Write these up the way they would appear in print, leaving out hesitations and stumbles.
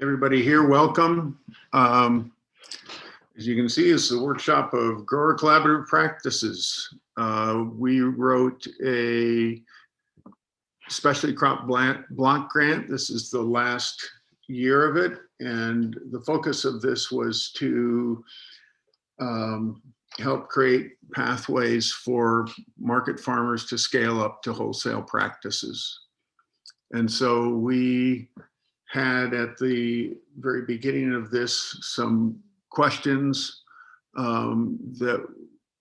Everybody here, welcome. As you can see, it's the workshop of grower collaborative practices. We wrote a specialty crop block grant. This is the last year of it, and the focus of this was to help create pathways for market farmers to scale up to wholesale practices. And so we had at the very beginning of this some questions that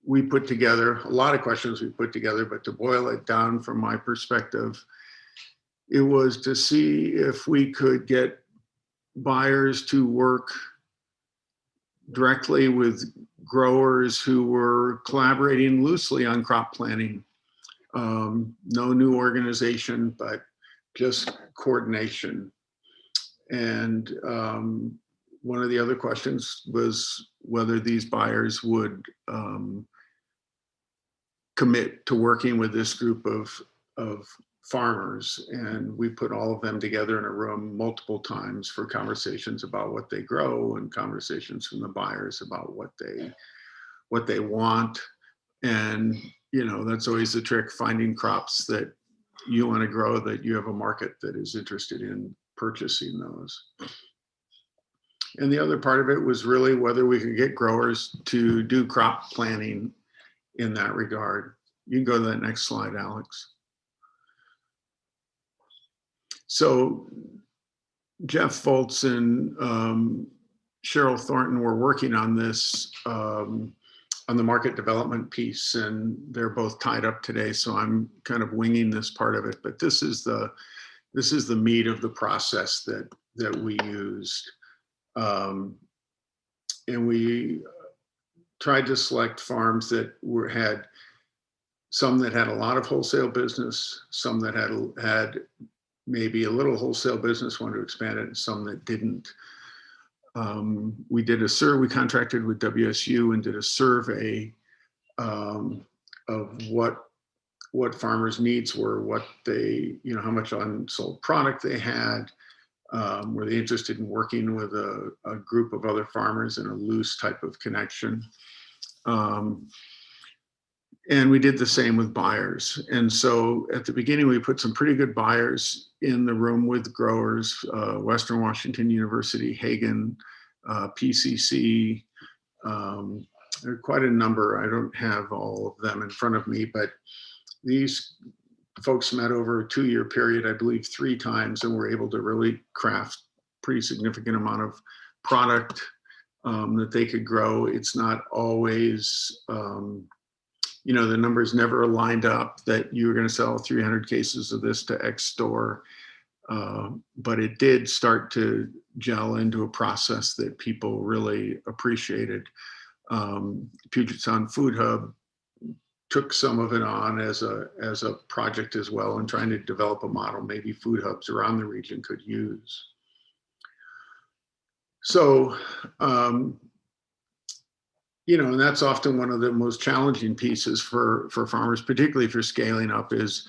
we put together, a lot of questions we put together, but to boil it down from my perspective, it was to see if we could get buyers to work directly with growers who were collaborating loosely on crop planning. No new organization, but just coordination. And one of the other questions was whether these buyers would commit to working with this group of farmers. And we put all of them together in a room multiple times for conversations about what they grow and conversations from the buyers about what they want. And, you know, that's always the trick, finding crops that you want to grow, that you have a market that is interested in purchasing those. And the other part of it was really whether we could get growers to do crop planning in that regard. You can go to that next slide, Alex. So Jeff Foltz and Cheryl Thornton were working on this on the market development piece, and they're both tied up today, so I'm kind of winging this part of it, but this is the meat of the process that we used. And we tried to select farms that had some that had a lot of wholesale business, some that had maybe a little wholesale business, wanted to expand it, and some that didn't. We did a survey, we contracted with WSU and did a survey of what farmers' needs were, what they, you know, how much unsold product they had, were they interested in working with a group of other farmers in a loose type of connection. And we did the same with buyers. And so at the beginning, we put some pretty good buyers in the room with growers, Western Washington University, Hagen, PCC. There are quite a number. I don't have all of them in front of me, but these folks met over a 2-year period, I believe 3 times, and were able to really craft pretty significant amount of product that they could grow. It's not always, you know, the numbers never lined up that you were going to sell 300 cases of this to X store, but it did start to gel into a process that people really appreciated. Puget Sound Food Hub took some of it on as a project as well, and trying to develop a model maybe food hubs around the region could use. So, you know, and that's often one of the most challenging pieces for farmers, particularly if you're scaling up, is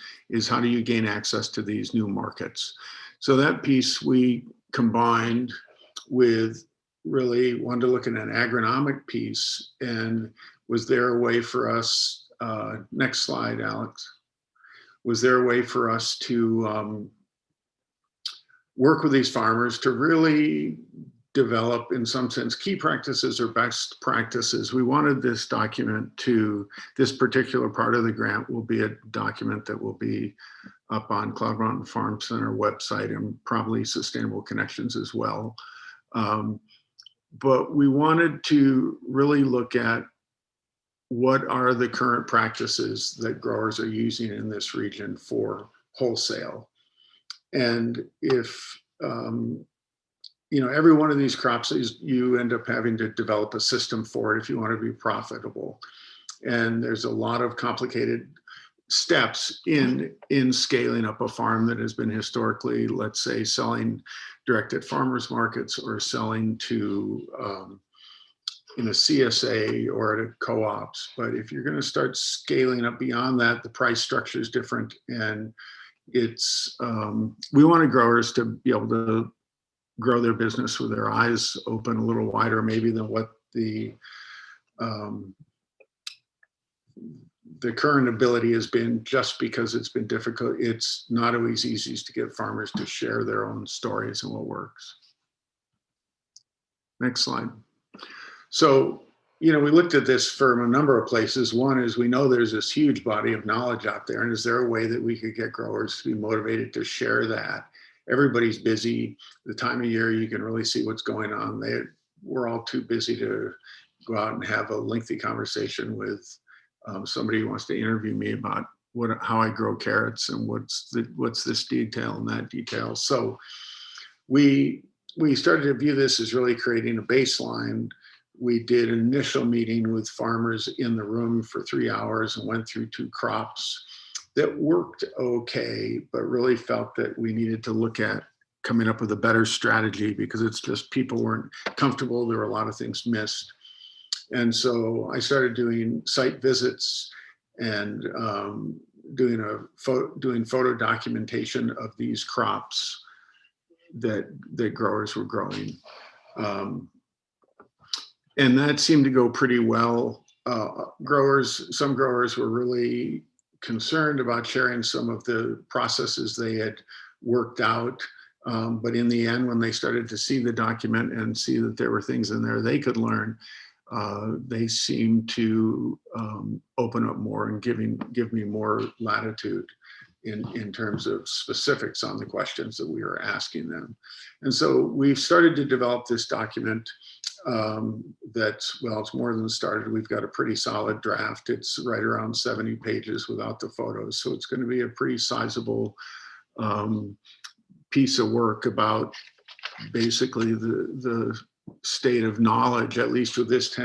how do you gain access to these new markets? So that piece we combined with really wanted to look at an agronomic piece, and was there a way for us, next slide, Alex, was there a way for us to work with these farmers to really develop, in some sense, key practices or best practices. We wanted this document this particular part of the grant will be a document that will be up on Cloud Mountain Farm Center website, and probably Sustainable Connections as well. But we wanted to really look at what are the current practices that growers are using in this region for wholesale. And if, you know, every one of these crops you end up having to develop a system for it if you want to be profitable. And there's a lot of complicated steps in scaling up a farm that has been historically, let's say, selling direct at farmers markets or selling to in a CSA or at a co-ops. But if you're going to start scaling up beyond that, the price structure is different, and it's we wanted growers to be able to grow their business with their eyes open a little wider maybe than what the current ability has been, just because it's been difficult. It's not always easy to get farmers to share their own stories and what works. Next slide. So, we looked at this from a number of places. One is, we know there's this huge body of knowledge out there, and is there a way that we could get growers to be motivated to share that? Everybody's busy. The time of year you can really see what's going on. We're all too busy to go out and have a lengthy conversation with somebody who wants to interview me about how I grow carrots and what's this detail and that detail. So we started to view this as really creating a baseline. We did an initial meeting with farmers in the room for 3 hours and went through 2 crops that worked okay, but really felt that we needed to look at coming up with a better strategy, because it's just people weren't comfortable. There were a lot of things missed. And so I started doing site visits and doing photo documentation of these crops that growers were growing. And that seemed to go pretty well. Some growers were really concerned about sharing some of the processes they had worked out. But in the end, when they started to see the document and see that there were things in there they could learn, they seemed to open up more and give me more latitude in terms of specifics on the questions that we were asking them. And so we've started to develop this document it's more than started. We've got a pretty solid draft. It's right around 70 pages without the photos. So it's going to be a pretty sizable piece of work about basically the state of knowledge, at least with this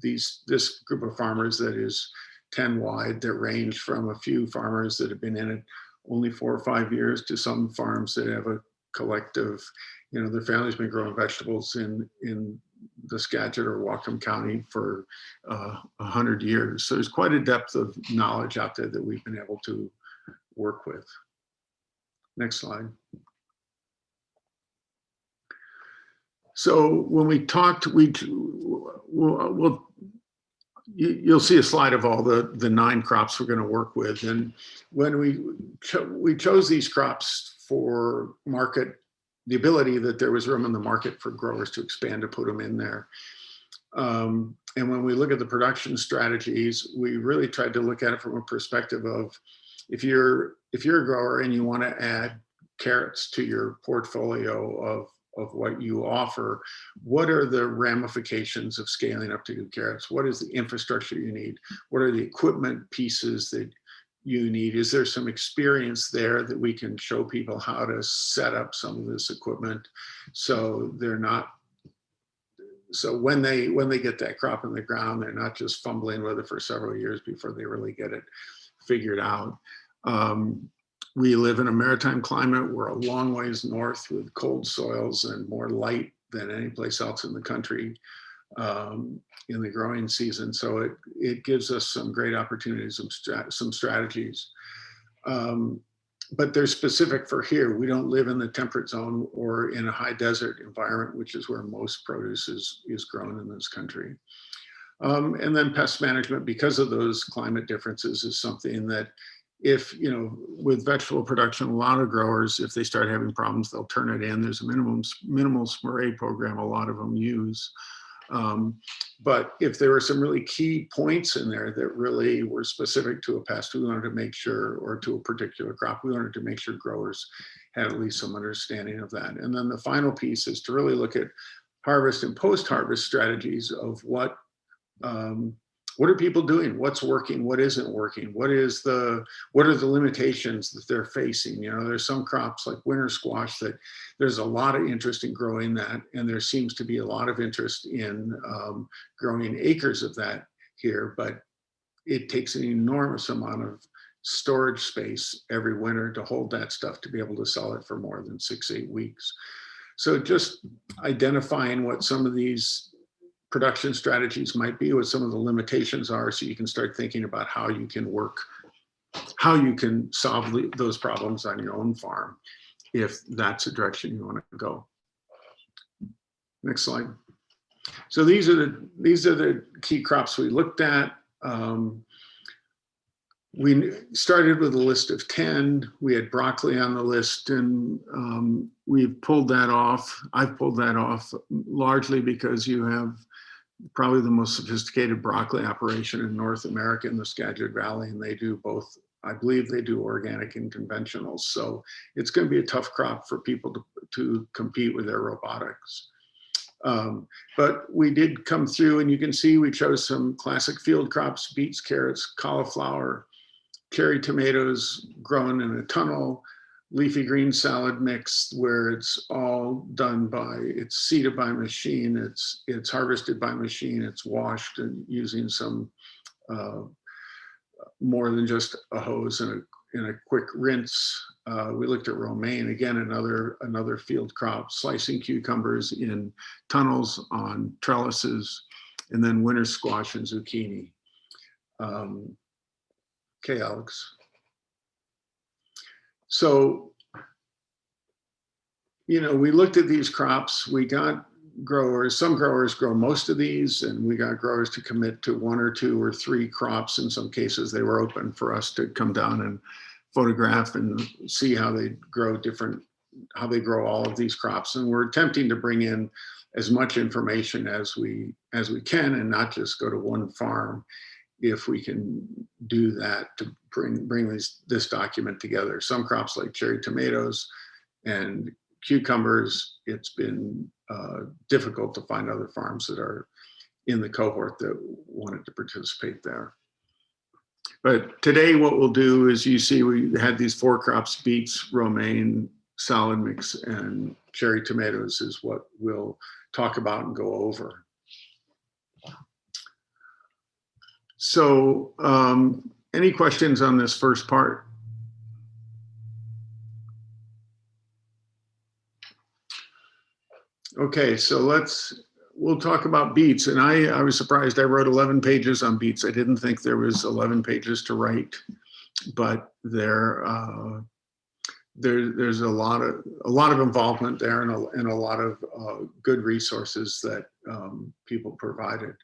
this group of farmers that is 10 wide, that range from a few farmers that have been in it only 4 or 5 years to some farms that have a collective, their family's been growing vegetables in the Skagit or Whatcom County for 100 years. So there's quite a depth of knowledge out there that we've been able to work with. Next slide. So when we talked, you'll see a slide of all the 9 crops we're going to work with. And when we chose these crops for the ability that there was room in the market for growers to expand to put them in there. And when we look at the production strategies, we really tried to look at it from a perspective of, if you're a grower and you want to add carrots to your portfolio of what you offer, what are the ramifications of scaling up to do carrots? What is the infrastructure you need? What are the equipment pieces that you need? Is there some experience there that we can show people how to set up some of this equipment so they're not, so when they get that crop in the ground, they're not just fumbling with it for several years before they really get it figured out. We live in a maritime climate. We're a long ways north with cold soils and more light than any place else in the country in the growing season. So it gives us some great opportunities, some strategies. But they're specific for here. We don't live in the temperate zone or in a high desert environment, which is where most produce is grown in this country. And then pest management, because of those climate differences, is something that, if, with vegetable production, a lot of growers, if they start having problems, they'll turn it in. There's a minimal spray program a lot of them use. But if there were some really key points in there that really were specific to a pest, we wanted to make sure, or to a particular crop, we wanted to make sure growers had at least some understanding of that. And then the final piece is to really look at harvest and post-harvest strategies of what are people doing? What's working? What isn't working? What are the limitations that they're facing? There's some crops like winter squash that there's a lot of interest in growing that, and there seems to be a lot of interest in growing acres of that here, but it takes an enormous amount of storage space every winter to hold that stuff to be able to sell it for more than 6-8 weeks. So just identifying what some of these production strategies might be, what some of the limitations are, so you can start thinking about how you can solve those problems on your own farm, if that's the direction you want to go. Next slide. So these are the key crops we looked at. We started with a list of 10. We had broccoli on the list, and we've pulled that off. I've pulled that off largely because you have probably the most sophisticated broccoli operation in North America in the Skagit Valley, and they do both. I believe they do organic and conventional. So it's going to be a tough crop for people to compete with their robotics. But we did come through, and you can see we chose some classic field crops: beets, carrots, cauliflower, cherry tomatoes grown in a tunnel, leafy green salad mix where it's all done it's seeded by machine, it's harvested by machine, it's washed and using some more than just a hose and a quick rinse. We looked at romaine, again, another field crop, slicing cucumbers in tunnels on trellises, and then winter squash and zucchini. Okay, Alex. So, we looked at these crops. We got growers, some growers grow most of these, and we got growers to commit to 1 or 2 or 3 crops. In some cases, they were open for us to come down and photograph and see how they grow all of these crops. And we're attempting to bring in as much information as we can, and not just go to one farm, if we can do that, to bring this document together. Some crops like cherry tomatoes and cucumbers, it's been difficult to find other farms that are in the cohort that wanted to participate there. But today what we'll do is, you see we had these 4 crops: beets, romaine, salad mix, and cherry tomatoes is what we'll talk about and go over. So any questions on this first part? Okay, so we'll talk about beets. And I was surprised. I wrote 11 pages on beets. I didn't think there was 11 pages to write, but there's a lot of involvement there, and a lot of good resources that people provided.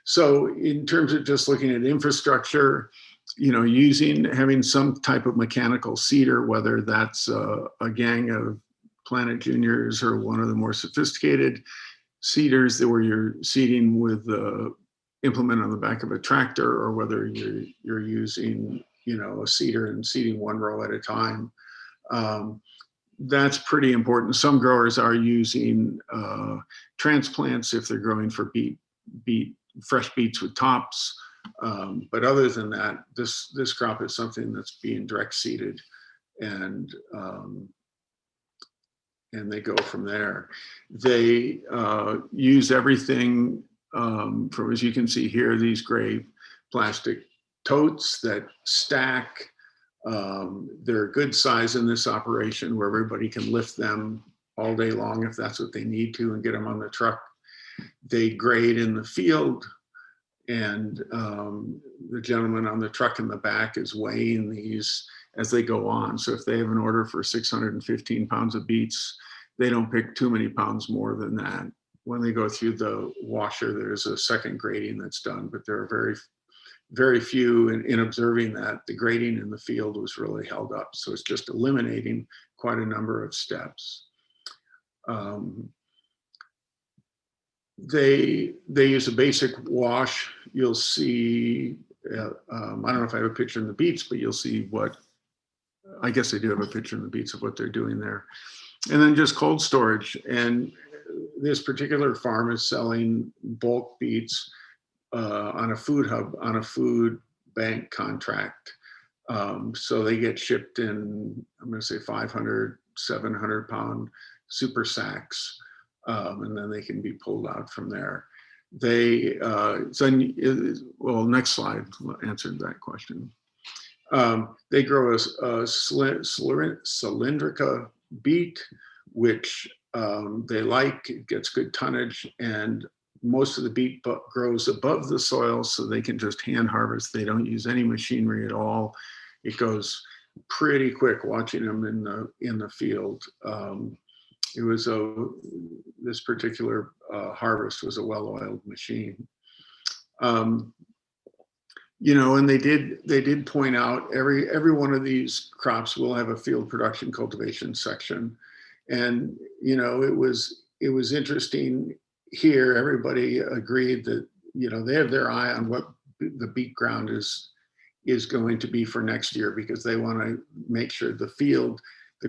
So in terms of just looking at infrastructure, having some type of mechanical seeder, whether that's a gang of Planet Juniors or one of the more sophisticated seeders where you're seeding with the implement on the back of a tractor, or whether you're using a seeder and seeding 1 row at a time. That's pretty important. Some growers are using transplants if they're growing for fresh beets with tops. But other than that, this crop is something that's being direct seeded, and they go from there. They use everything from, as you can see here, these gray plastic totes that stack. They're a good size in this operation where everybody can lift them all day long if that's what they need to, and get them on the truck. They grade in the field, and the gentleman on the truck in the back is weighing these as they go on. So if they have an order for 615 pounds of beets, they don't pick too many pounds more than that. When they go through the washer, there's a second grading that's done, but there are very, very few. In observing that, the grading in the field was really held up. So it's just eliminating quite a number of steps. They use a basic wash. You'll see, I don't know if I have a picture in the beets, but you'll see I guess I do have a picture in the beets of what they're doing there. And then just cold storage. And this particular farm is selling bulk beets on a food hub, on a food bank contract. So they get shipped in, I'm going to say 500, 700 pound super sacks. And then they can be pulled out from there. Well, next slide answered that question. They grow a cylindrica beet, which they like. It gets good tonnage, and most of the beet grows above the soil, so they can just hand harvest. They don't use any machinery at all. It goes pretty quick watching them in the field. it was this particular harvest was a well-oiled machine. You know, and they did point out every one of these crops will have a field production cultivation section. And, you know, it was interesting here. Everybody agreed that, you know, they have their eye on what the beet ground is going to be for next year, because they want to make sure the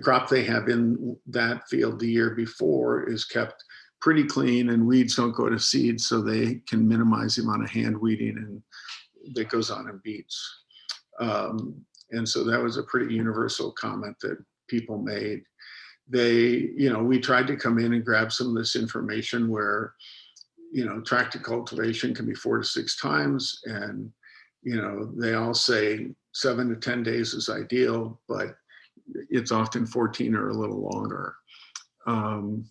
crop they have in that field the year before is kept pretty clean and weeds don't go to seed, so they can minimize the amount of hand weeding and that goes on in beets. And so that was a pretty universal comment that people made. You know, we tried to come in and grab some of this information where, you know, tractor cultivation can be 4 to 6 times. And, you know, they all say 7 to 10 days is ideal, but it's often 14 or a little longer. And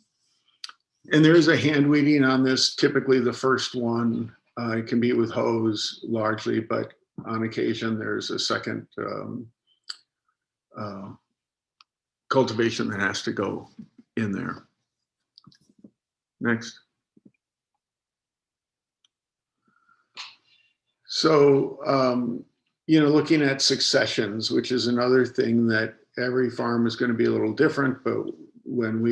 there is a hand weeding on this. Typically the first one, it can be with hose largely, but on occasion there's a second cultivation that has to go in there. Next. So, you know, looking at successions, which is another thing that every farm is going to be a little different, but when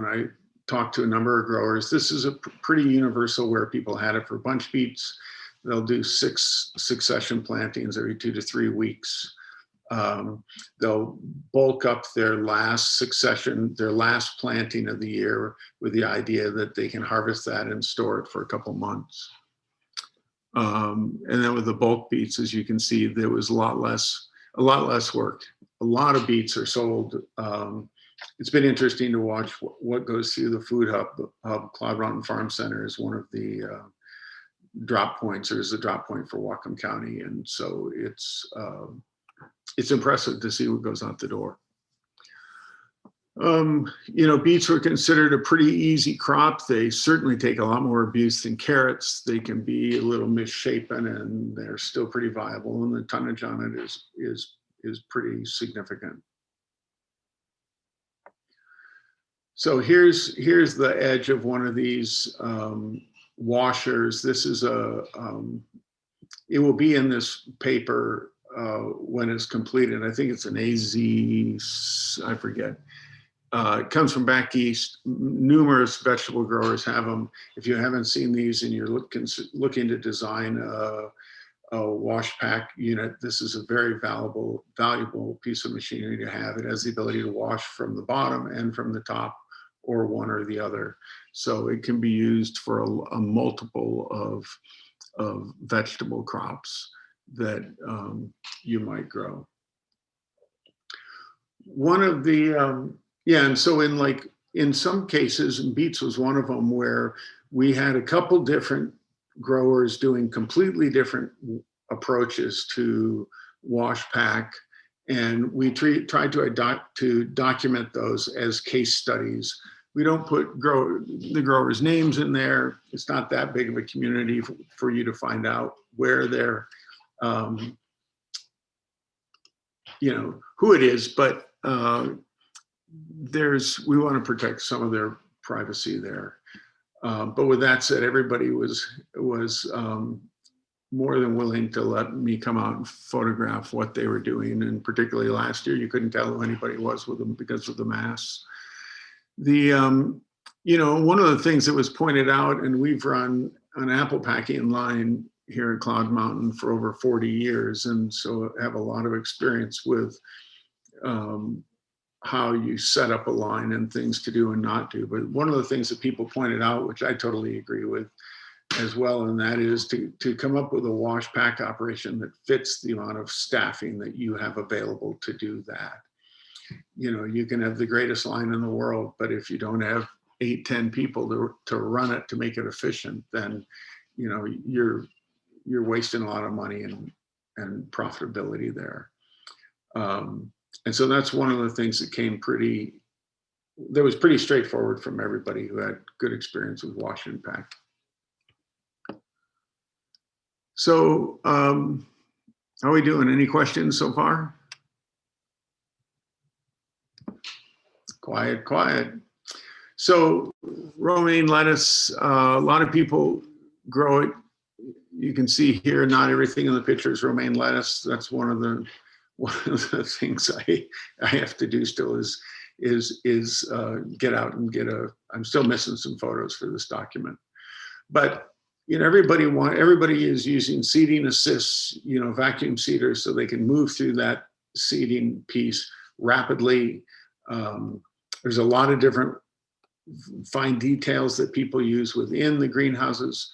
I talked to a number of growers, this is a pretty universal where people had it for bunch beets. They'll do 6 succession plantings every 2 to 3 weeks. They'll bulk up their last succession, their last planting of the year, with the idea that they can harvest that and store it for a couple months. And then with the bulk beets, as you can see, there was a lot less work. A lot of beets are sold. It's been interesting to watch what goes through the food hub. Cloud Mountain Farm Center is one of the drop points, or is the drop point for Whatcom County. And so it's impressive to see what goes out the door. You know, beets were considered a pretty easy crop. They certainly take a lot more abuse than carrots. They can be a little misshapen, and they're still pretty viable. And the tonnage on it is pretty significant. So here's the edge of one of these washers. This is it will be in this paper when it's completed. I think it's an AZ, I forget. It comes from back east. Numerous vegetable growers have them. If you haven't seen these and you're looking to design a wash pack unit, this is a very valuable piece of machinery to have. It has the ability to wash from the bottom and from the top, or one or the other. So it can be used for a multiple of vegetable crops that you might grow. One of the, and so in some cases, and beets was one of them, where we had a couple different growers doing completely different approaches to wash pack. And we tried to document those as case studies. We don't put the growers' names in there. It's not that big of a community for you to find out where they're, you know, who it is, but we want to protect some of their privacy there. But with that said, everybody was more than willing to let me come out and photograph what they were doing. And particularly last year, you couldn't tell who anybody was with them because of the masks. You know, one of the things that was pointed out, and we've run an apple packing line here at Cloud Mountain for over 40 years, and so have a lot of experience with how you set up a line and things to do and not do. But one of the things that people pointed out, which I totally agree with as well, and that is to come up with a wash pack operation that fits the amount of staffing that you have available to do that. You know, you can have the greatest line in the world, but if you don't have 8, 10 people to run it, to make it efficient, then, you know, you're wasting a lot of money and profitability there. And so that's one of the things that was pretty straightforward from everybody who had good experience with wash and pack. So how are we doing? Any questions so far? Quiet. So romaine lettuce, a lot of people grow it. You can see here, not everything in the picture is romaine lettuce. That's one of the things I have to do still is get out and get a. I'm still missing some photos for this document, but everybody is using seeding assists, vacuum seeders, so they can move through that seeding piece rapidly. There's a lot of different fine details that people use within the greenhouses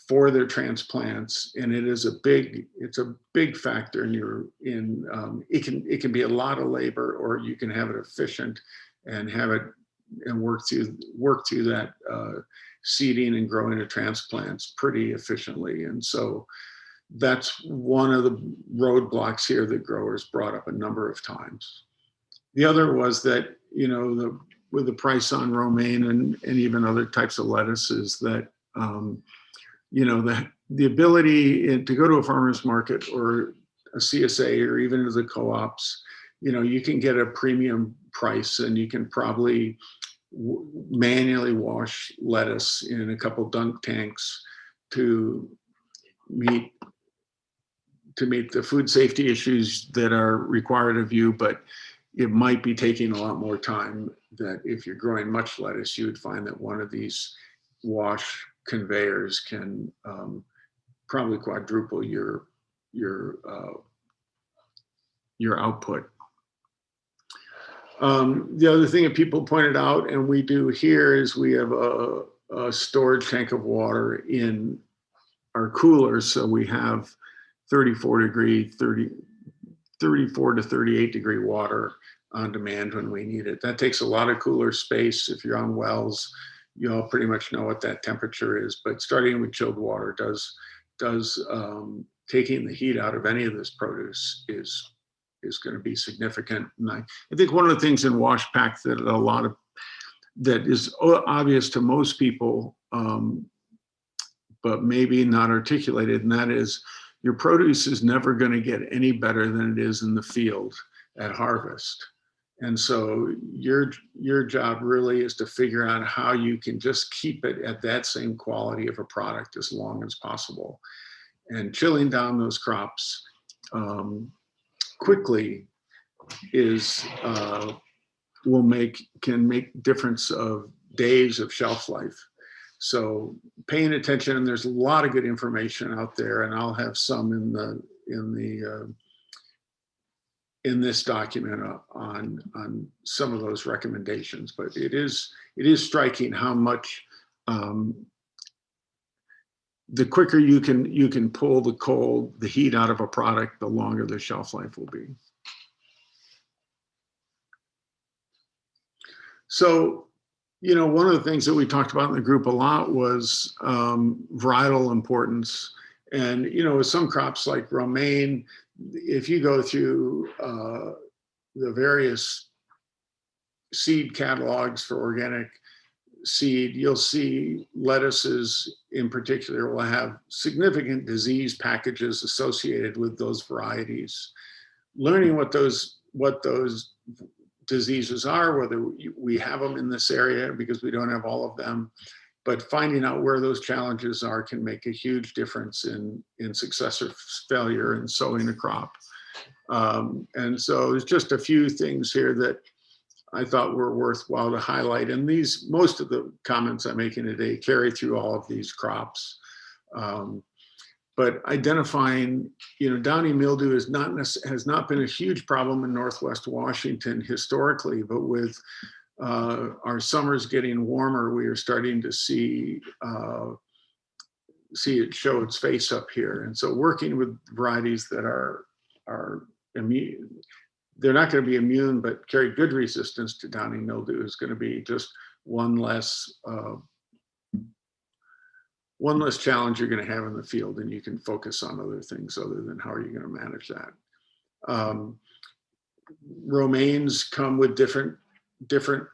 for their transplants, and it's a big factor it can be a lot of labor, or you can have it efficient and have it and work through that seeding and growing of transplants pretty efficiently. And so that's one of the roadblocks here that growers brought up a number of times. The other was that, with the price on romaine and even other types of lettuces, that, the ability to go to a farmer's market or a CSA or even to the co-ops, you can get a premium price, and you can probably manually wash lettuce in a couple dunk tanks to meet the food safety issues that are required of you, but it might be taking a lot more time. That if you're growing much lettuce, you would find that one of these wash conveyors can probably quadruple your output. The other thing that people pointed out, and we do here, is we have a storage tank of water in our coolers. So we have 34 to 38 degree water on demand when we need it. That takes a lot of cooler space. If you're on wells, you all pretty much know what that temperature is, but starting with chilled water does taking the heat out of any of this produce is going to be significant. And I think one of the things in wash pack that is obvious to most people, but maybe not articulated, and that is your produce is never going to get any better than it is in the field at harvest. And so your job really is to figure out how you can just keep it at that same quality of a product as long as possible. And chilling down those crops quickly can make difference of days of shelf life. So paying attention, and there's a lot of good information out there, and I'll have some in this document on some of those recommendations. But it is striking how much the quicker you can pull the heat out of a product, the longer the shelf life will be. So, one of the things that we talked about in the group a lot was varietal importance. And, with some crops like romaine, if you go through the various seed catalogs for organic seed, you'll see lettuces in particular will have significant disease packages associated with those varieties. Learning what those diseases are, whether we have them in this area, because we don't have all of them, but finding out where those challenges are can make a huge difference in success or failure in sowing a crop. And so there's just a few things here that I thought were worthwhile to highlight. And most of the comments I'm making today carry through all of these crops. But identifying, downy mildew has not been a huge problem in Northwest Washington historically, but with our summers getting warmer, we are starting to see it show its face up here. And so working with varieties that are immune, they're not going to be immune, but carry good resistance to downy mildew is going to be just one less challenge you're going to have in the field, and you can focus on other things other than how are you going to manage that. Romaines come with different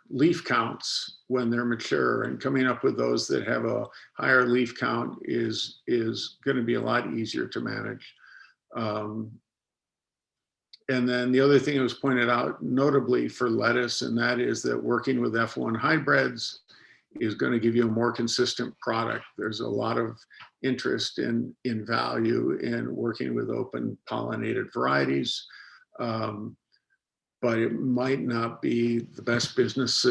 leaf counts when they're mature, and coming up with those that have a higher leaf count is going to be a lot easier to manage. And then the other thing that was pointed out notably for lettuce, and that is that working with F1 hybrids is going to give you a more consistent product. There's a lot of interest in value in working with open pollinated varieties, but it might not be the best business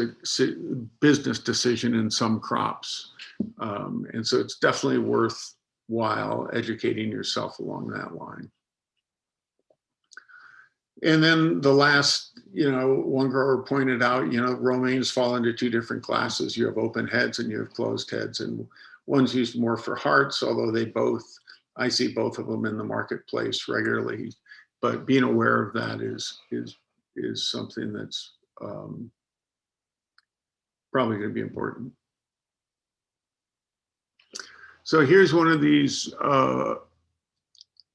decision in some crops. And so it's definitely worthwhile educating yourself along that line. And then the last, one grower pointed out, romaines fall into two different classes. You have open heads and you have closed heads, and one's used more for hearts, although I see both of them in the marketplace regularly. But being aware of that is something that's probably going to be important. So here's one of these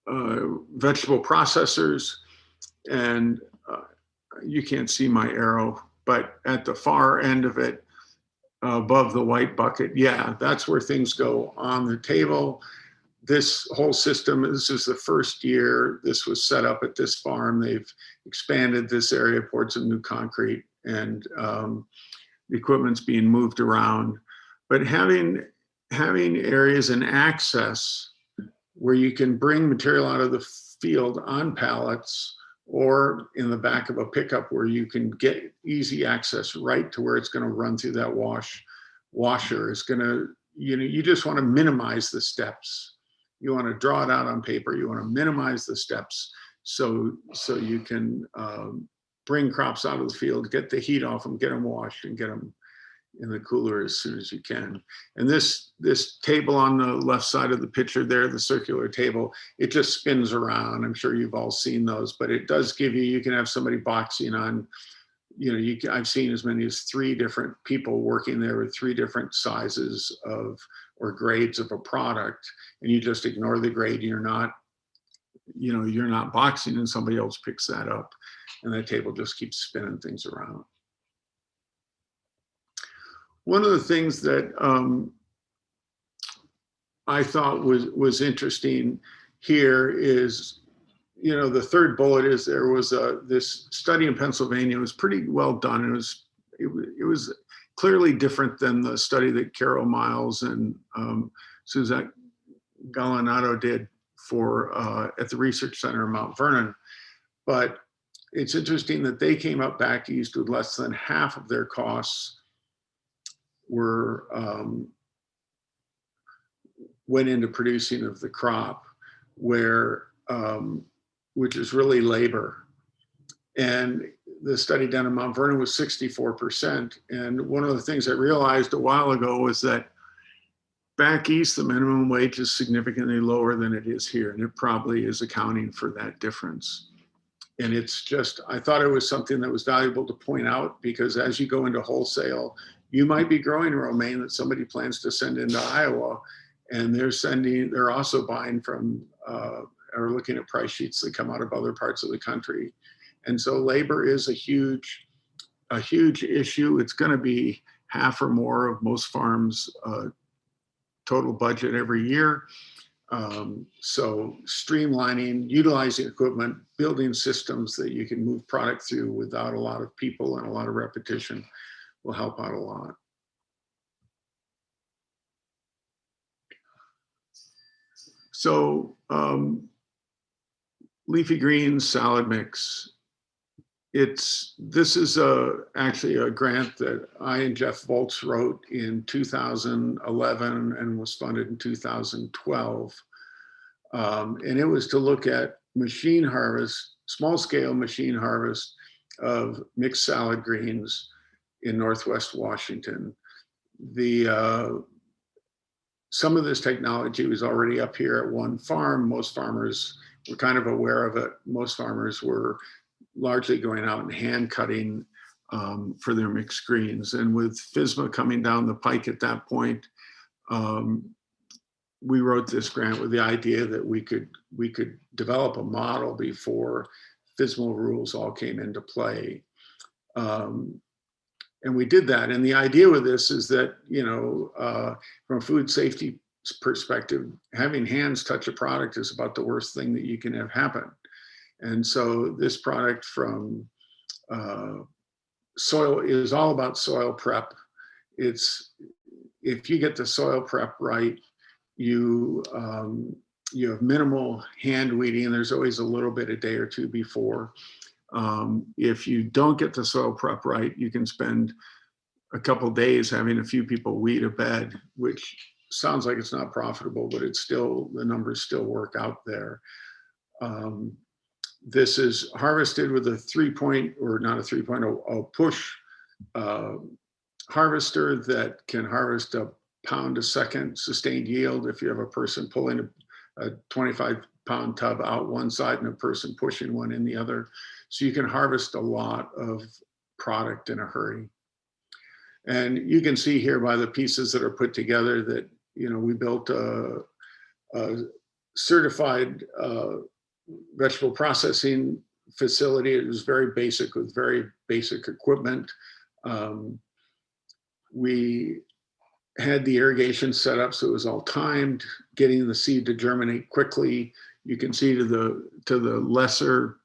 vegetable processors. And you can't see my arrow, but at the far end of it, above the white bucket, yeah, that's where things go on the table. This whole system, this is the first year this was set up at this farm. They've expanded this area, poured some new concrete, and the equipment's being moved around. But having areas and access where you can bring material out of the field on pallets or in the back of a pickup where you can get easy access right to where it's going to run through that washer is going to, you just want to minimize the steps. You want to draw it out on paper. You want to minimize the steps so you can bring crops out of the field, get the heat off them, get them washed, and get them in the cooler as soon as you can. And this table on the left side of the picture there, the circular table, it just spins around. I'm sure you've all seen those, but it does give you can have somebody boxing on, I've seen as many as 3 different people working there with 3 different sizes or grades of a product, and you just ignore the grade. You're not boxing, and somebody else picks that up, and that table just keeps spinning things around. One of the things that I thought was interesting here is, the third bullet is there was this study in Pennsylvania. It was pretty well done. It was clearly different than the study that Carol Miles and Suzette Gallinado did at the Research Center in Mount Vernon. But it's interesting that they came up back east with less than half of their costs went into producing of the crop, which is really labor. And the study done in Mount Vernon was 64%. And one of the things I realized a while ago was that back east, the minimum wage is significantly lower than it is here. And it probably is accounting for that difference. And it's just, I thought it was something that was valuable to point out, because as you go into wholesale, you might be growing romaine that somebody plans to send into Iowa, and they're also buying from, or looking at price sheets that come out of other parts of the country. And so labor is a huge issue. It's going to be half or more of most farms' total budget every year. So streamlining, utilizing equipment, building systems that you can move product through without a lot of people and a lot of repetition will help out a lot. So leafy greens salad mix. This is actually a grant that I and Jeff Volz wrote in 2011 and was funded in 2012. And it was to look at machine harvest, small scale machine harvest of mixed salad greens in Northwest Washington. Some of this technology was already up here at one farm. Most farmers were kind of aware of it. Most farmers were largely going out and hand cutting for their mixed greens. And with FSMA coming down the pike at that point, we wrote this grant with the idea that we could develop a model before FSMA rules all came into play. And we did that. And the idea with this is that, from a food safety perspective, having hands touch a product is about the worst thing that you can have happen. And so this product from soil is all about soil prep. It's, if you get the soil prep right, you you have minimal hand weeding, and there's always a little bit a day or two before. If you don't get the soil prep right, you can spend a couple days having a few people weed a bed, which sounds like it's not profitable, but it's still, the numbers still work out there. This is harvested with a 3-point, or not a 3-point, a push harvester that can harvest a pound a second sustained yield. If you have a person pulling a 25-pound tub out one side and a person pushing one in the other. So you can harvest a lot of product in a hurry. And you can see here by the pieces that are put together that, you know, we built a certified vegetable processing facility. It was very basic, with very basic equipment. We had the irrigation set up so it was all timed, getting the seed to germinate quickly. You can see to the lesser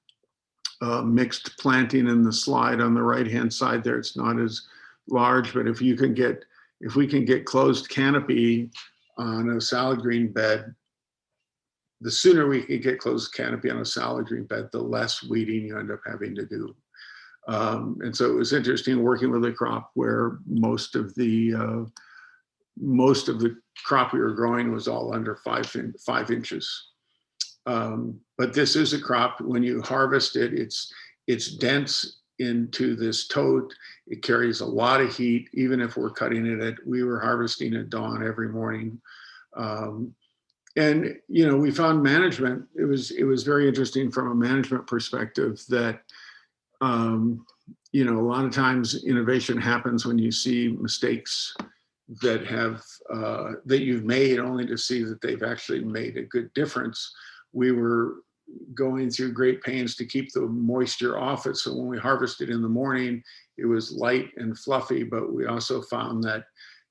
mixed planting in the slide on the right-hand side there, it's not as large, but if we can get closed canopy on a salad green bed, the sooner we can get closed canopy on a salad green bed, the less weeding you end up having to do. And so it was interesting working with a crop where most of the crop we were growing was all under 5 inches. But this is a crop, when you harvest it, it's dense into this tote. It carries a lot of heat, even if we're cutting it we were harvesting at dawn every morning. And, you know, we found management, it was very interesting from a management perspective that, you know, a lot of times innovation happens when you see mistakes that you've made, only to see that they've actually made a good difference. We were going through great pains to keep the moisture off it. So when we harvested in the morning, it was light and fluffy, but we also found that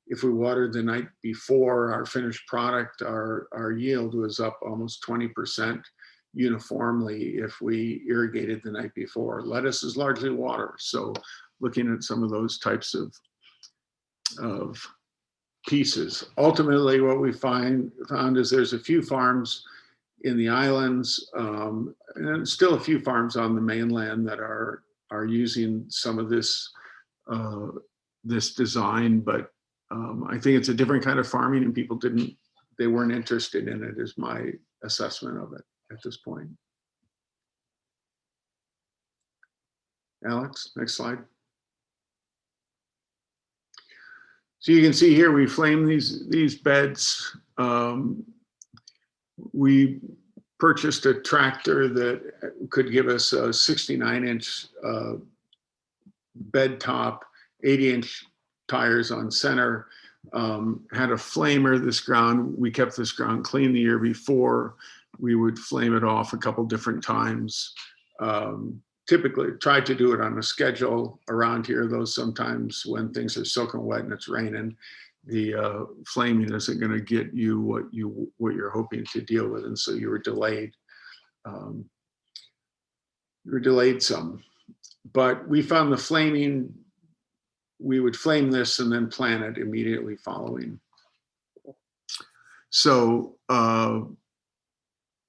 if we watered the night before, our finished product, our yield was up almost 20% uniformly if we irrigated the night before. Lettuce is largely water. So looking at some of those types of pieces. Ultimately, what we found is there's a few farms in the islands, and still a few farms on the mainland that are using some of this this design, but I think it's a different kind of farming, and people they weren't interested in it, is my assessment of it at this point. Alex, next slide. So you can see here we flame these beds. We purchased a tractor that could give us a 69-inch bed top, 80-inch tires on center, had a flamer. We kept this ground clean the year before. We would flame it off a couple different times. Typically tried to do it on a schedule around here, though sometimes when things are soaking wet and it's raining, the flaming isn't going to get you what you're hoping to deal with, and so you were delayed. Some, but we found the flaming. We would flame this and then plant it immediately following. So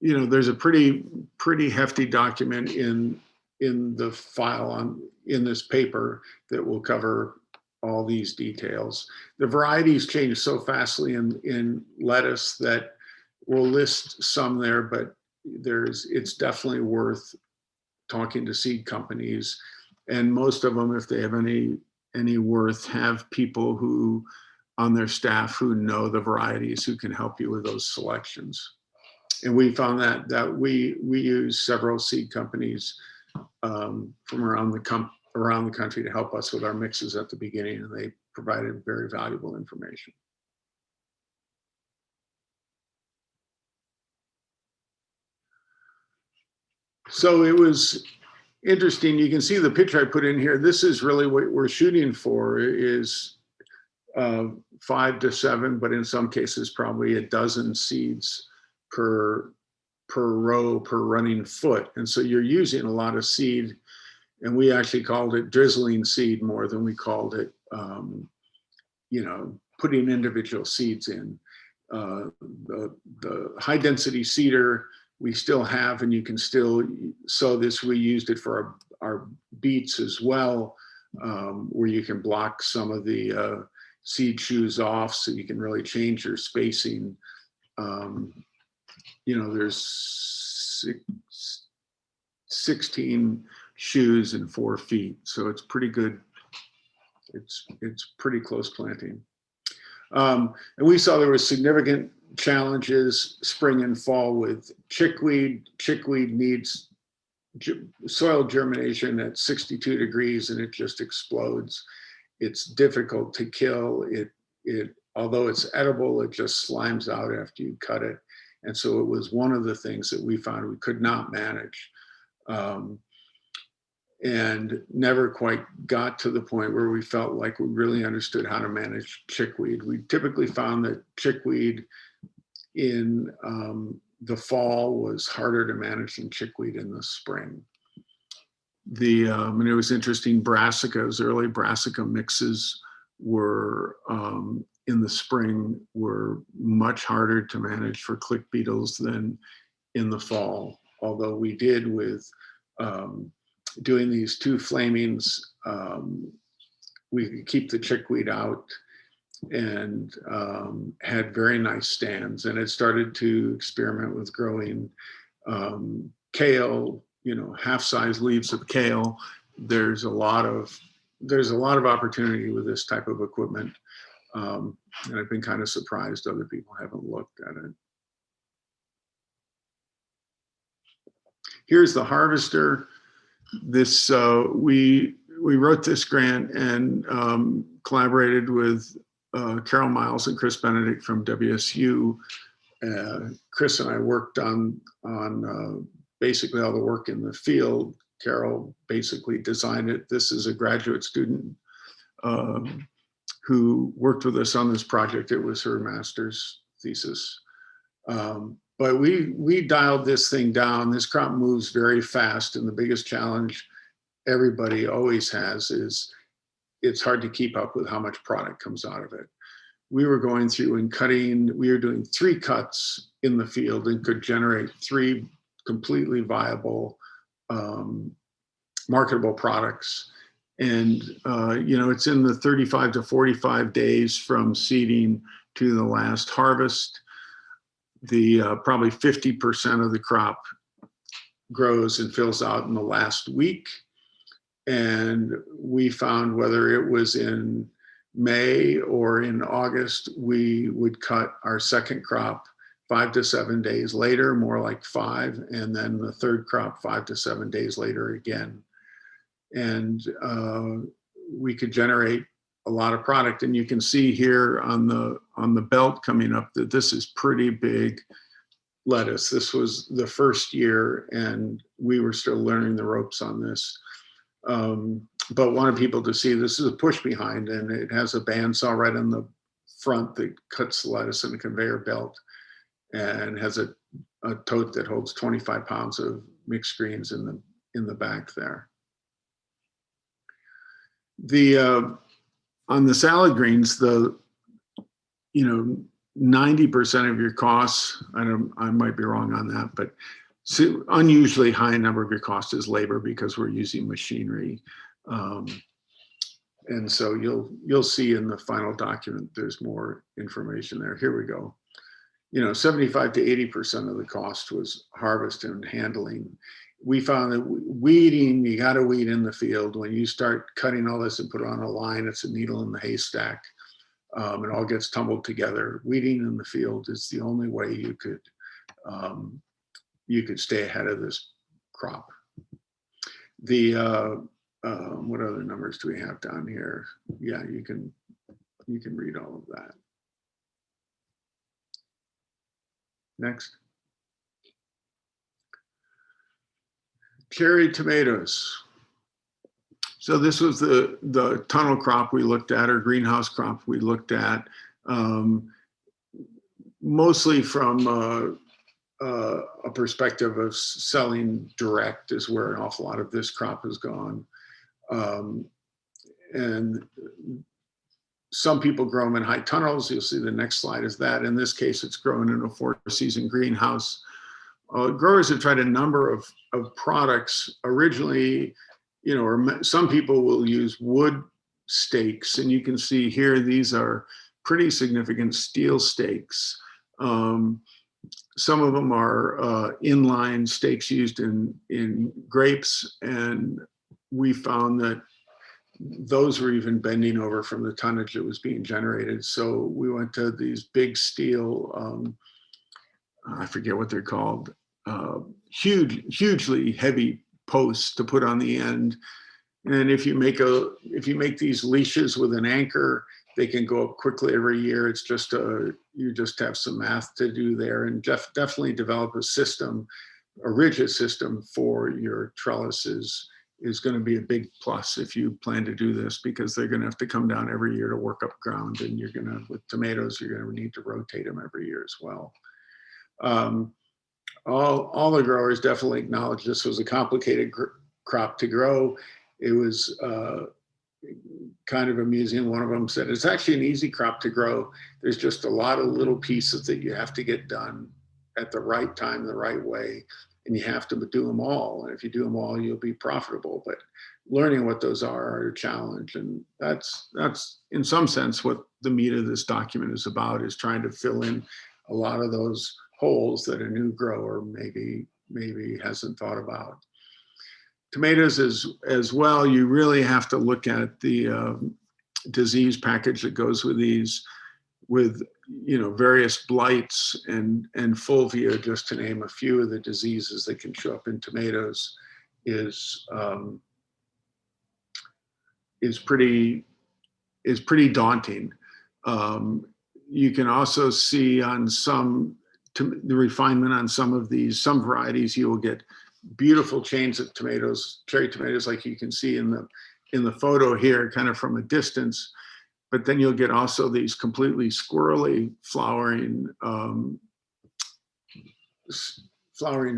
you know, there's a pretty hefty document in the file in this paper that will cover all these details. The varieties change so fastly in lettuce that we'll list some there, but it's definitely worth talking to seed companies, and most of them, if they have any worth, have people who on their staff who know the varieties, who can help you with those selections. And we found that we use several seed companies from around the country to help us with our mixes at the beginning, and they provided very valuable information. So it was interesting. You can see the picture I put in here. This is really what we're shooting for, is 5 to 7, but in some cases probably a dozen seeds per per row per running foot. And so you're using a lot of seed, and we actually called it drizzling seed more than we called it, putting individual seeds in. The high density seeder we still have, and you can still sow this. We used it for our beets as well, where you can block some of the seed shoes off, so you can really change your spacing. There's 16 shoes in 4 feet, so it's pretty good. It's pretty close planting. And we saw there were significant challenges spring and fall with chickweed. Chickweed needs soil germination at 62 degrees and it just explodes. It's difficult to kill. Although it's edible, it just slimes out after you cut it. And so it was one of the things that we found we could not manage. And never quite got to the point where we felt like we really understood how to manage chickweed. We typically found that chickweed in the fall was harder to manage than chickweed in the spring. And it was interesting, brassicas, early brassica mixes were in the spring were much harder to manage for click beetles than in the fall. Although we did with doing these 2 flamings, we could keep the chickweed out and had very nice stands, and it started to experiment with growing kale, half-size leaves of kale. There's a lot of opportunity with this type of equipment, and I've been kind of surprised other people haven't looked at it. Here's the harvester. This we wrote this grant and collaborated with Carol Miles and Chris Benedict from WSU. Chris and I worked on basically all the work in the field. Carol basically designed it. This is a graduate student who worked with us on this project. It was her master's thesis. But we dialed this thing down. This crop moves very fast, and the biggest challenge everybody always has is it's hard to keep up with how much product comes out of it. We were going through and cutting, we were doing 3 cuts in the field and could generate 3 completely viable, marketable products. And, it's in the 35 to 45 days from seeding to the last harvest. Probably 50% of the crop grows and fills out in the last week. And we found whether it was in May or in August, we would cut our second crop 5 to 7 days later, more like 5, and then the third crop 5 to 7 days later again. And we could generate a lot of product. And you can see here on the belt coming up that this is pretty big lettuce. This was the first year and we were still learning the ropes on this. But wanted people to see this is a push behind, and it has a bandsaw right on the front that cuts the lettuce in a conveyor belt, and has a tote that holds 25 pounds of mixed greens in the back there. On the salad greens, 90% of your costs, I might be wrong on that, but unusually high number of your cost is labor because we're using machinery. And so you'll see in the final document, there's more information there. Here we go. 75 to 80% of the cost was harvest and handling. We found that weeding, you got to weed in the field. When you start cutting all this and put it on a line, it's a needle in the haystack. It all gets tumbled together. Weeding in the field is the only way you could stay ahead of this crop. What other numbers do we have down here? Yeah, you can read all of that. Next. Cherry tomatoes. So this was the tunnel crop we looked at, or greenhouse crop we looked at, mostly from a perspective of selling direct is where an awful lot of this crop has gone. And some people grow them in high tunnels. You'll see the next slide is that. In this case, it's grown in a 4-season greenhouse. Growers have tried a number of products. Originally, you know, or some people will use wood stakes, and you can see here, these are pretty significant steel stakes. Some of them are inline stakes used in grapes, and we found that those were even bending over from the tonnage that was being generated. So we went to these big steel, I forget what they're called, hugely heavy posts to put on the end. And if you make these leashes with an anchor, they can go up quickly every year. It's just you just have some math to do there, and definitely develop a system, a rigid system for your trellises is going to be a big plus if you plan to do this, because they're going to have to come down every year to work up ground, and you're going to, with tomatoes, you're going to need to rotate them every year as well. All the growers definitely acknowledge this was a complicated crop to grow. It was kind of amusing. One of them said, it's actually an easy crop to grow. There's just a lot of little pieces that you have to get done at the right time, the right way, and you have to do them all. And if you do them all, you'll be profitable. But learning what those are a challenge. And that's in some sense what the meat of this document is about, is trying to fill in a lot of those holes that a new grower maybe hasn't thought about. Tomatoes as well, you really have to look at the disease package that goes with these, with, you know, various blights and fulvia, just to name a few of the diseases that can show up in tomatoes, is pretty daunting. You can also see on the refinement on some of these, some varieties, you will get beautiful chains of tomatoes, cherry tomatoes, like you can see in the photo here, kind of from a distance. But then you'll get also these completely squirrely flowering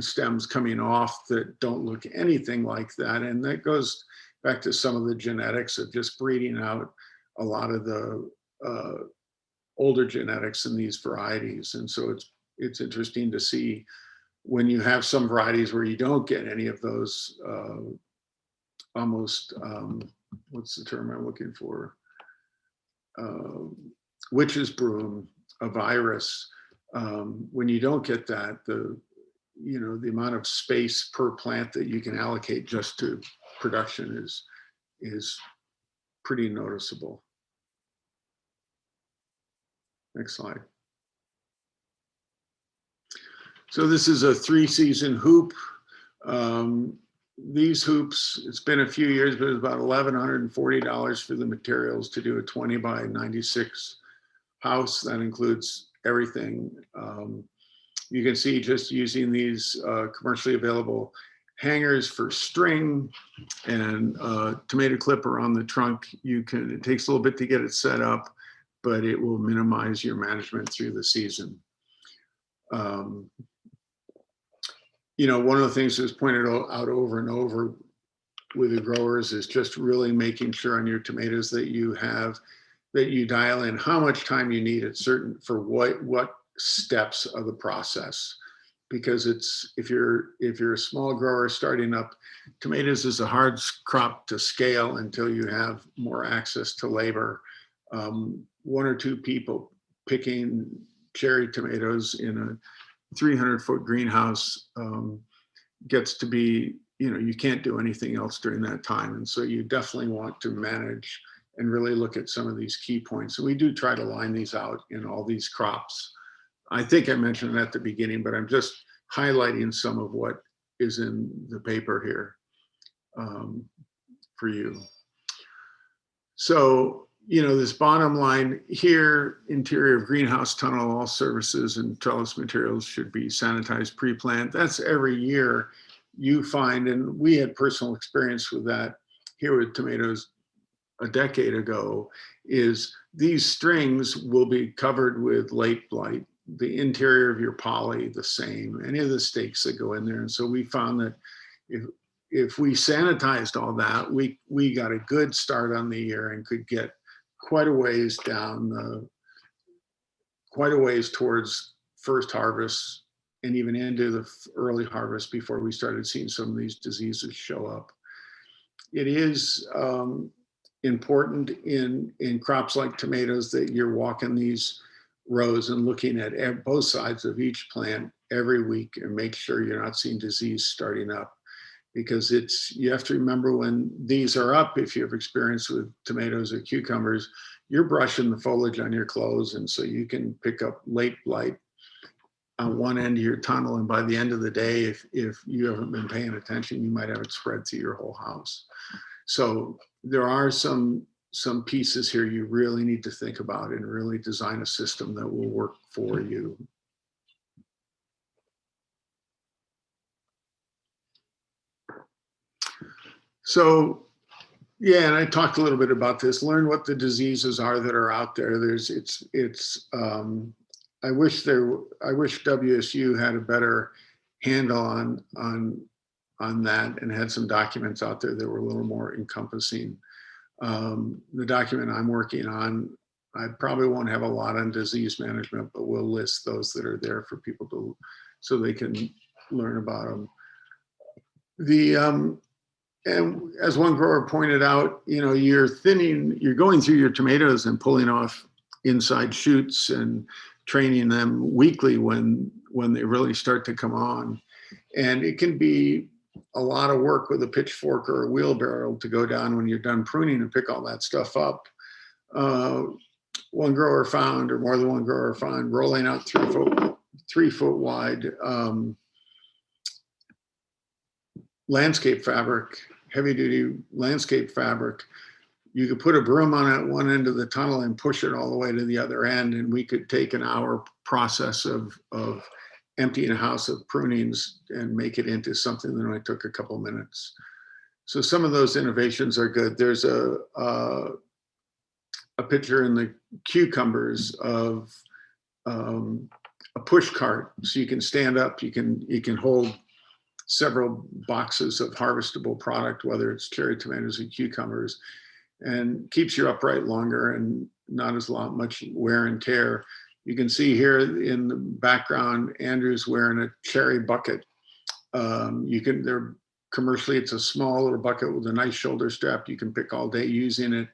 stems coming off that don't look anything like that. And that goes back to some of the genetics of just breeding out a lot of the older genetics in these varieties. And so it's interesting to see when you have some varieties where you don't get any of those almost, what's the term I'm looking for? Witch's broom, a virus. When you don't get that, the amount of space per plant that you can allocate just to production is pretty noticeable. Next slide. So this is a 3-season hoop. These hoops, it's been a few years, but it's about $1,140 for the materials to do a 20 by 96 house. That includes everything. You can see, just using these commercially available hangers for string and tomato clipper on the trunk, it takes a little bit to get it set up, but it will minimize your management through the season. You know, one of the things that's pointed out over and over with the growers is just really making sure on your tomatoes that you dial in how much time you need at for what steps of the process. Because if you're a small grower starting up, tomatoes is a hard crop to scale until you have more access to labor. 1 or 2 people picking cherry tomatoes in a 300-foot greenhouse gets to be, you can't do anything else during that time. And so you definitely want to manage and really look at some of these key points. And we do try to line these out in all these crops. I think I mentioned it at the beginning, but I'm just highlighting some of what is in the paper here for you. So, this bottom line here, interior of greenhouse tunnel, all surfaces and trellis materials should be sanitized pre-plant. That's every year you find, and we had personal experience with that here with tomatoes a decade ago, is these strings will be covered with late blight the interior of your poly the same, any of the stakes that go in there. And so we found that if we sanitized all that, we got a good start on the year and could get quite a ways down, quite a ways towards first harvest and even into the early harvest before we started seeing some of these diseases show up. It is important in crops like tomatoes that you're walking these rows and looking at both sides of each plant every week and make sure you're not seeing disease starting up, because you have to remember when these are up, if you have experience with tomatoes or cucumbers, you're brushing the foliage on your clothes, and so you can pick up late blight on one end of your tunnel, and by the end of the day, if you haven't been paying attention, you might have it spread through your whole house. So there are some pieces here you really need to think about and really design a system that will work for you. So, yeah, and I talked a little bit about this. Learn what the diseases are that are out there. I wish WSU had a better handle on that and had some documents out there that were a little more encompassing. The document I'm working on, I probably won't have a lot on disease management, but we'll list those that are there for people so they can learn about them. And as one grower pointed out, you're going through your tomatoes and pulling off inside shoots and training them weekly when they really start to come on. And it can be a lot of work with a pitchfork or a wheelbarrow to go down when you're done pruning and pick all that stuff up. One grower found, or more than one grower found, rolling out 3 foot wide landscape fabric, heavy duty landscape fabric. You could put a broom on at one end of the tunnel and push it all the way to the other end, and we could take an hour process of emptying a house of prunings and make it into something that only took a couple minutes. So some of those innovations are good. There's a picture in the cucumbers of a push cart, so you can stand up, you can hold several boxes of harvestable product, whether it's cherry tomatoes or cucumbers, and keeps you upright longer and not as much wear and tear. You can see here in the background, Andrew's wearing a cherry bucket. They're commercially, it's a small little bucket with a nice shoulder strap. You can pick all day using it,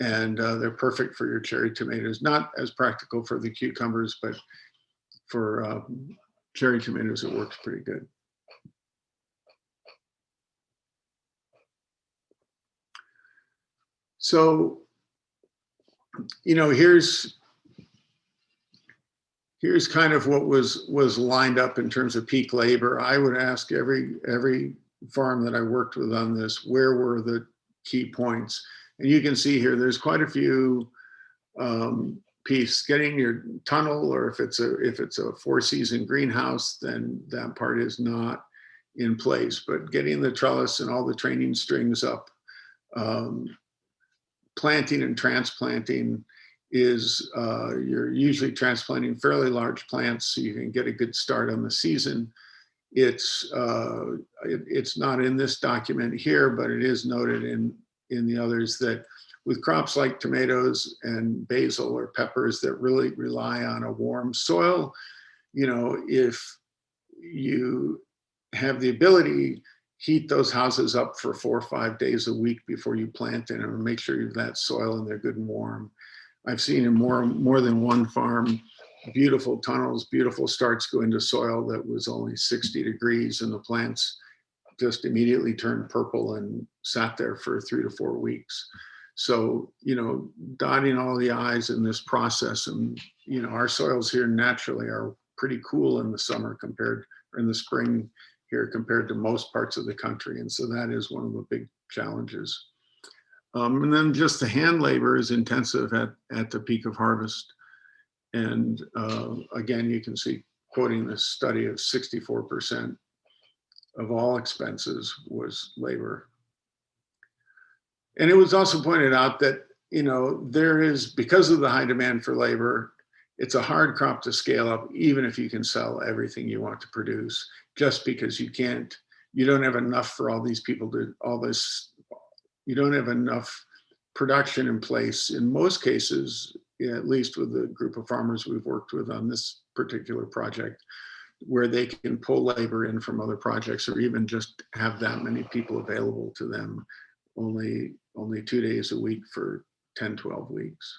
and they're perfect for your cherry tomatoes. Not as practical for the cucumbers, but for cherry tomatoes, it works pretty good. So, here's kind of what was lined up in terms of peak labor. I would ask every farm that I worked with on this, where were the key points? And you can see here, there's quite a few pieces. Getting your tunnel, or if it's a 4-season greenhouse, then that part is not in place. But getting the trellis and all the training strings up, planting and transplanting is you're usually transplanting fairly large plants so you can get a good start on the season. It's not in this document here, but it is noted in the others that with crops like tomatoes and basil or peppers that really rely on a warm soil, if you have the ability, heat those houses up for 4 or 5 days a week before you plant in them, and make sure you have that soil and they're good and warm. I've seen in more than one farm, beautiful tunnels, beautiful starts go into soil that was only 60 degrees, and the plants just immediately turned purple and sat there for 3 to 4 weeks. So, dotting all the I's in this process, and, our soils here naturally are pretty cool in the summer in the spring here compared to most parts of the country. And so that is one of the big challenges. And then just the hand labor is intensive at the peak of harvest. And again, you can see, quoting this study, of 64% of all expenses was labor. And it was also pointed out that, there is, because of the high demand for labor, it's a hard crop to scale up, even if you can sell everything you want to produce, just because you don't have enough for all these people to, you don't have enough production in place in most cases, at least with the group of farmers we've worked with on this particular project, where they can pull labor in from other projects or even just have that many people available to them only 2 days a week for 10, 12 weeks.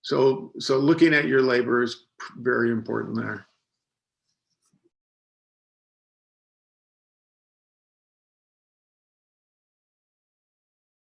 So looking at your labor is very important there.